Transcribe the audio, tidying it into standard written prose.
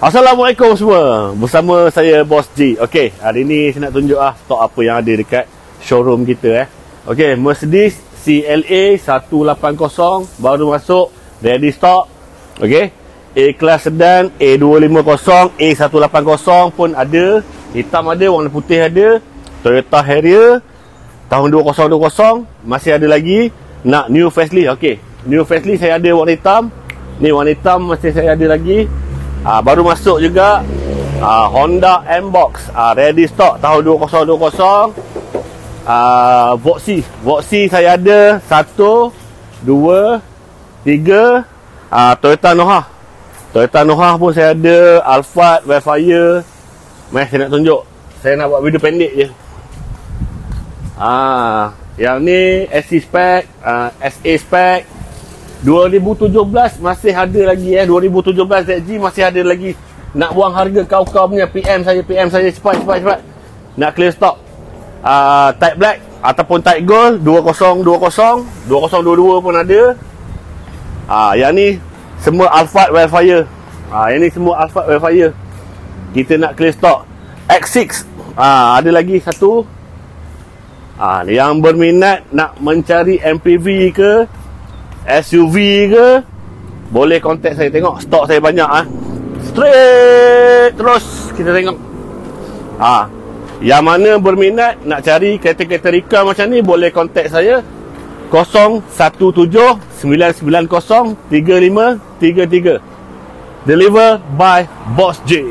Assalamualaikum semua. Bersama saya Bos G. Okey, hari ni saya nak tunjuk stok apa yang ada dekat showroom kita Okey, Mercedes CLA 180 baru masuk, ready stock. Okey. A-Class Sedan A250, A180 pun ada. Hitam ada, warna putih ada. Toyota Harrier tahun 2020 masih ada lagi. Nak new facelift. Okey, new facelift saya ada warna hitam. Ni warna hitam masih saya ada lagi. Baru masuk juga Honda M-Box, ready stock tahun 2020. Voxy saya ada 1, 2, 3. Toyota Noah pun saya ada. Alphard, Wildfire. Mari saya nak tunjuk. Saya nak buat video pendek je. Yang ni SC spec, SA spec 2017 masih ada lagi 2017 ZG masih ada lagi. Nak buang harga kau punya, PM saya cepat. Nak clear stock. Type black ataupun type gold 2020, 2022 pun ada. Yang ni semua Alphard Wildfire. Yang ni semua Alphard Wildfire. Kita nak clear stock. X6 ada lagi satu. Yang berminat nak mencari MPV ke SUV ke, boleh contact saya. Tengok stok saya banyak. Straight terus kita tengok. Yang mana berminat nak cari kereta-kereta recall macam ni, boleh contact saya 017-990-3533. Deliver by Bos J.